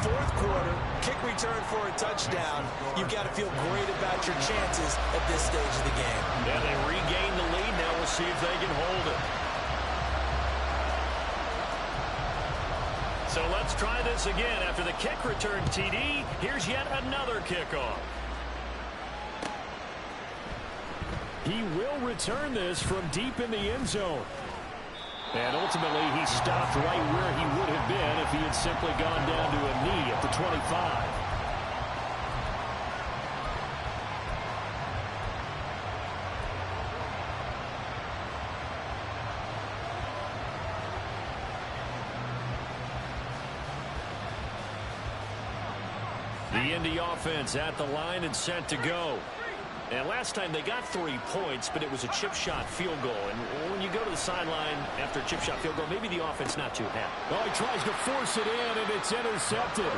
4th quarter, kick return for a touchdown. You've got to feel great about your chances at this stage of the game. Yeah, they regain the lead. Now we'll see if they can hold it. So let's try this again. After the kick return TD, here's yet another kickoff. He will return this from deep in the end zone. And ultimately, he stopped right where he would have been if he had simply gone down to a knee at the 25. The Indy offense at the line and set to go. And last time they got 3 points, but it was a chip shot field goal. And when you go to the sideline after a chip shot field goal, maybe the offense not too happy. Oh, he tries to force it in, and it's intercepted.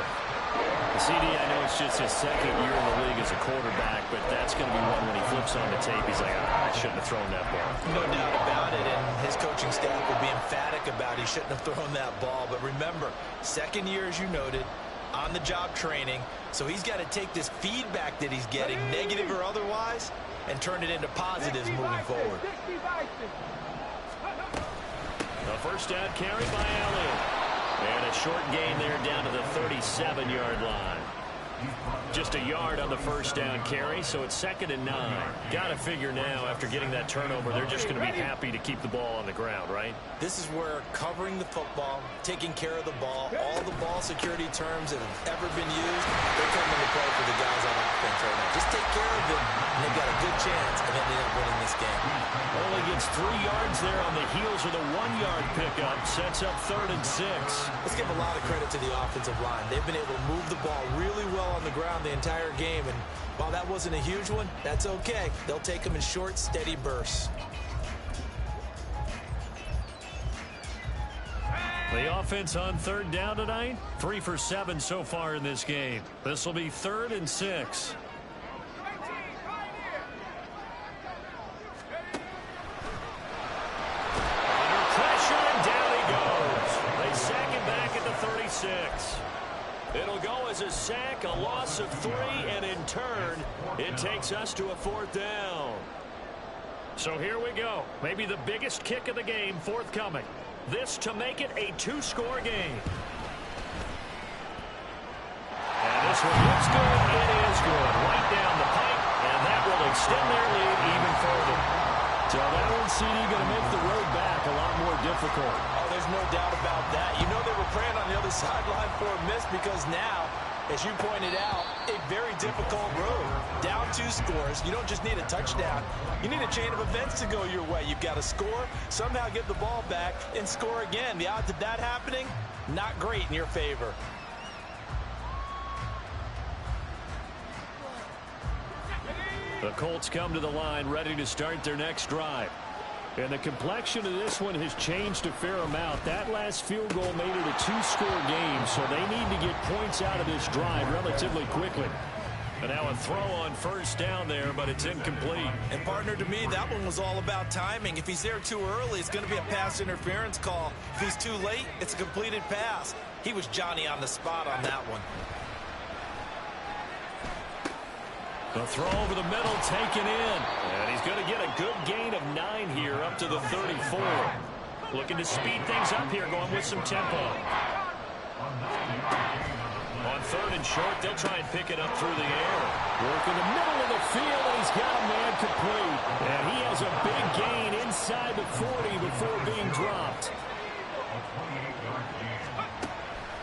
CD, I know it's just his 2nd year in the league as a quarterback, but that's going to be one when he flips on the tape. He's like, I shouldn't have thrown that ball. No doubt about it, and his coaching staff will be emphatic about he shouldn't have thrown that ball. But remember, 2nd year, as you noted, on-the-job training. So he's got to take this feedback that he's getting, negative or otherwise, and turn it into positives moving forward. The first down carry by Elliott. And a short gain there down to the 37-yard line. Just a yard on the first down carry, so it's 2nd and 9. Got to figure now, after getting that turnover, they're just going to be happy to keep the ball on the ground, right? This is where covering the football, taking care of the ball, all the ball security terms that have ever been used, they're coming into play for the guys on offense right now. Just take care of them, and they've got a good chance of ending up winning this game. Only gets 3 yards there on the heels of the 1-yard pickup. Sets up 3rd and 6. Let's give a lot of credit to the offensive line. They've been able to move the ball really well on the ground the entire game, and while that wasn't a huge one, that's okay. They'll take them in short, steady bursts. The offense on 3rd down tonight, 3 for 7 so far in this game. This will be 3rd and 6. Under pressure, and down he goes. They sack him back at the 36. It'll go as a sack, a loss of 3, and in turn, it takes us to a 4th down. So here we go. Maybe the biggest kick of the game forthcoming. This to make it a 2-score game. And this one looks good. It is good. Right down the pipe, and that will extend their lead even further. So that one, CD, going to make the road back a lot more difficult. Oh, there's no doubt about that. You know they were praying on the other sideline for a miss because now, as you pointed out, a very difficult road. Down 2 scores. You don't just need a touchdown. You need a chain of events to go your way. You've got to score, somehow get the ball back, and score again. The odds of that happening, not great in your favor. The Colts come to the line ready to start their next drive. And the complexion of this one has changed a fair amount. That last field goal made it a 2-score game, so they need to get points out of this drive relatively quickly. And now a throw on 1st down there, but it's incomplete. And partner, to me, that one was all about timing. If he's there too early, it's going to be a pass interference call. If he's too late, it's a completed pass. He was Johnny on the spot on that one. The throw over the middle, taken in. And he's going to get a good gain of 9 here, up to the 34. Looking to speed things up here, going with some tempo. On 3rd and short, they'll try and pick it up through the air. Work in the middle of the field, and he's got a man complete. And he has a big gain inside the 40 before being dropped.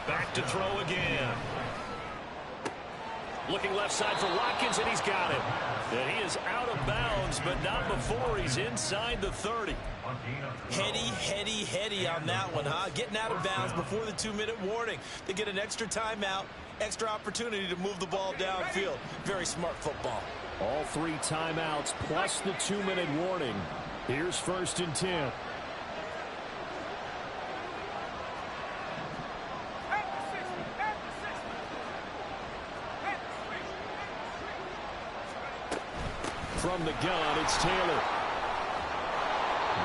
Back to throw again. Looking left side for Watkins, and he's got it. And he is out of bounds, but not before he's inside the 30. Heady on that one, huh? Getting out of bounds before the 2-minute warning. They get an extra timeout, extra opportunity to move the ball downfield. Very smart football. All 3 timeouts plus the 2-minute warning. Here's 1st and 10. From the gun, it's Taylor.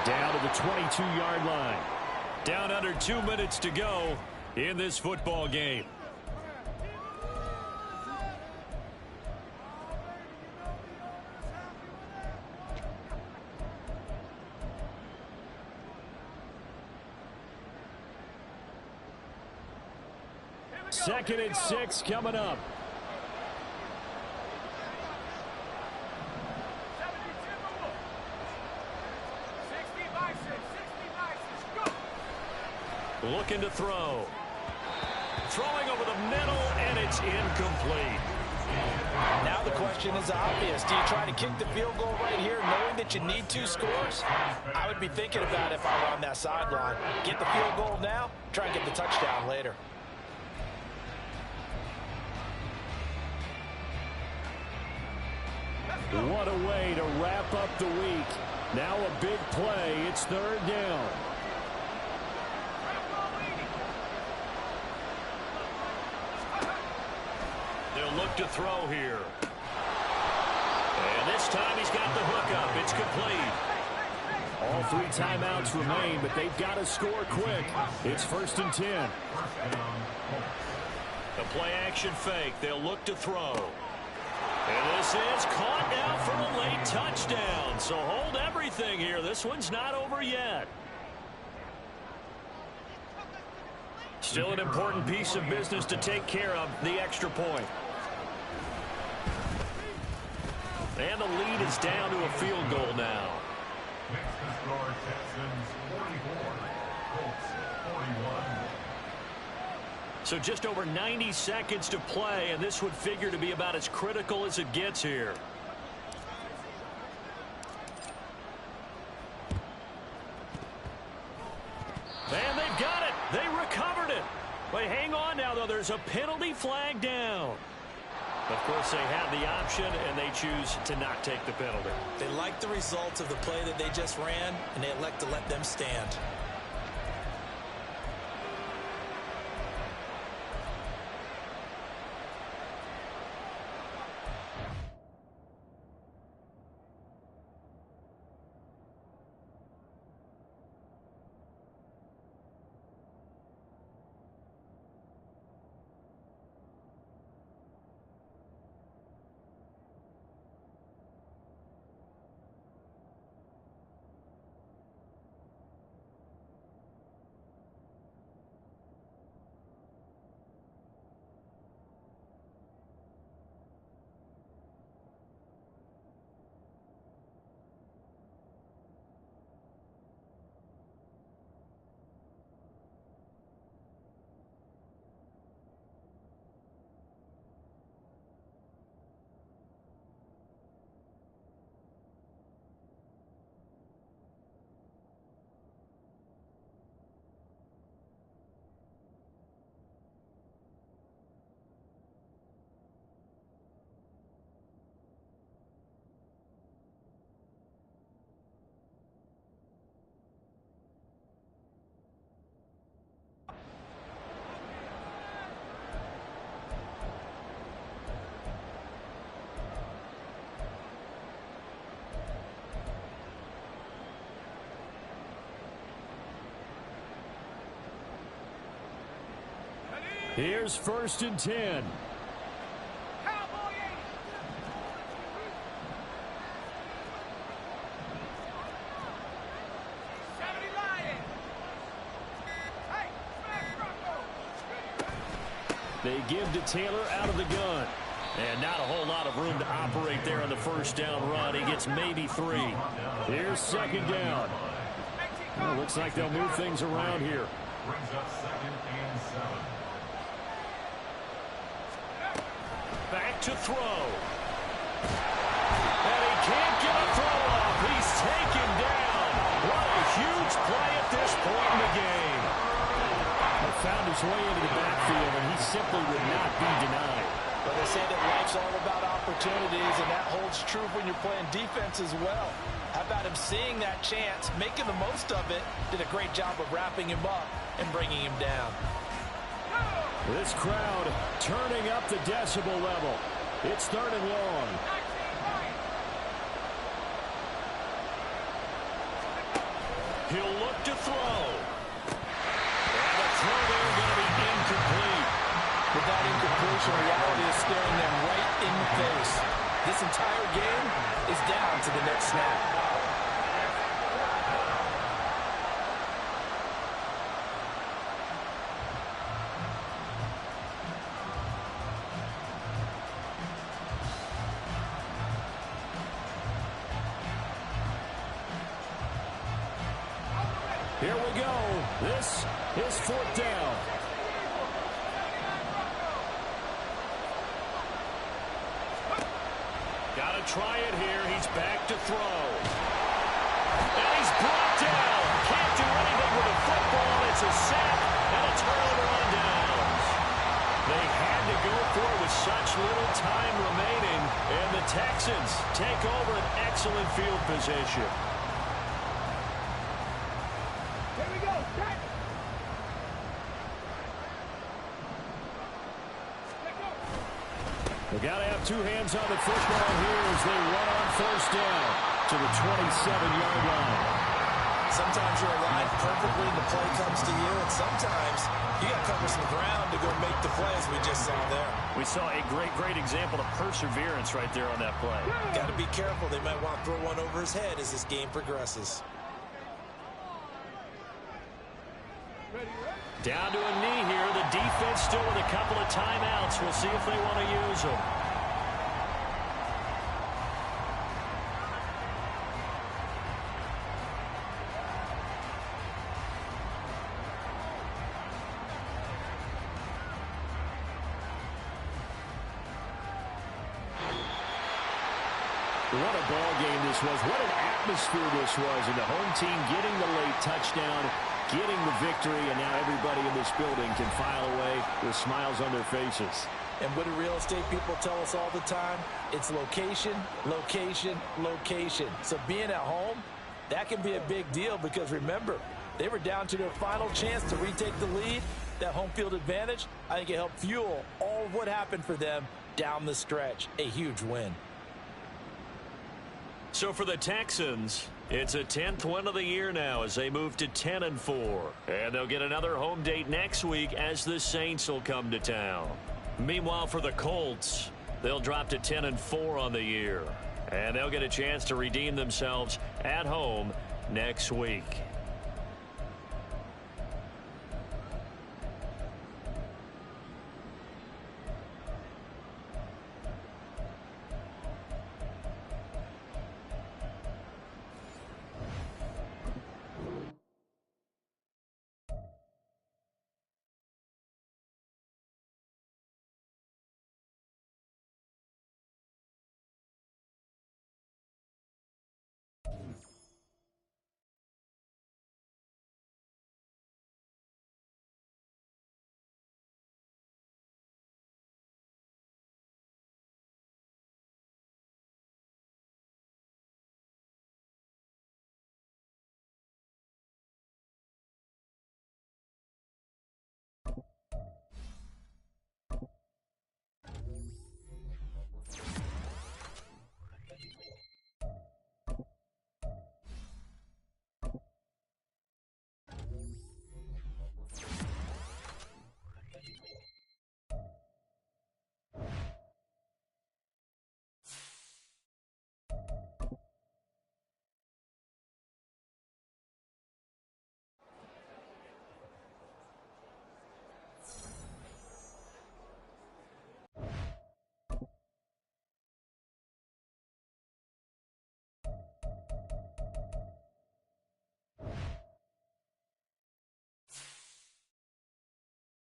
Down to the 22-yard line. Down under 2 minutes to go in this football game. Second and 6 coming up. Looking to throw. Throwing over the middle, and it's incomplete. Now the question is obvious. Do you try to kick the field goal right here knowing that you need 2 scores? I would be thinking about it if I were on that sideline. Get the field goal now, try and get the touchdown later. What a way to wrap up the week. Now a big play. It's 3rd down. They'll look to throw here. And this time he's got the hook up. It's complete. All 3 timeouts remain, but they've got to score quick. It's 1st and 10. A play-action fake. They'll look to throw. And this is caught now for a late touchdown. So hold everything here. This one's not over yet. Still an important piece of business to take care of, the extra point. And the lead is down to a field goal now. Next to score, Texans 44, Colts 41. So just over 90 seconds to play, and this would figure to be about as critical as it gets here. And they've got it. They recovered it. But hang on now, though. There's a penalty flag down. Of course, they have the option, and they choose to not take the penalty. They like the results of the play that they just ran, and they elect to let them stand. Here's 1st and 10. They give to Taylor out of the gun. And not a whole lot of room to operate there on the 1st down run. He gets maybe 3. Here's 2nd down. Well, looks like they'll move things around here. Brings up 2nd and 7. Back to throw. And he can't get a throw off. He's taken down. What a huge play at this point in the game. He found his way into the backfield, and he simply would not be denied. But they say that life's all about opportunities, and that holds true when you're playing defense as well. How about him seeing that chance, making the most of it, did a great job of wrapping him up and bringing him down. This crowd turning up the decibel level. It's 3rd and long. He'll look to throw. And the throw there going to be incomplete. With that incompletion, reality is staring them right in the face. This entire game is down to the next snap. Here we go. This is 4th down. Got to try it here. He's back to throw. And he's brought down. Can't do anything with the football. It's a sack and a turnover on downs. They had to go for it with such little time remaining. And the Texans take over an excellent field position. They got to have 2 hands on the football here as they run on 1st down to the 27-yard line. Sometimes you're aligned perfectly and the play comes to you, and sometimes you got to cover some ground to go make the play, as we just saw there. We saw a great example of perseverance right there on that play. Got to be careful. They might want to throw one over his head as this game progresses. Down to a knee here. The defense still with a couple of timeouts. We'll see if they want to use them. What a ball game this was. What an atmosphere this was. And the home team getting the late touchdown, getting the victory, and now everybody in this building can file away with smiles on their faces. And what do real estate people tell us all the time? It's location, location, location. So being at home, that can be a big deal because, remember, they were down to their final chance to retake the lead. That home field advantage, I think it helped fuel all of what happened for them down the stretch. A huge win. So for the Texans, it's a 10th win of the year now as they move to 10-4. And they'll get another home date next week as the Saints will come to town. Meanwhile, for the Colts, they'll drop to 10-4 on the year. And they'll get a chance to redeem themselves at home next week.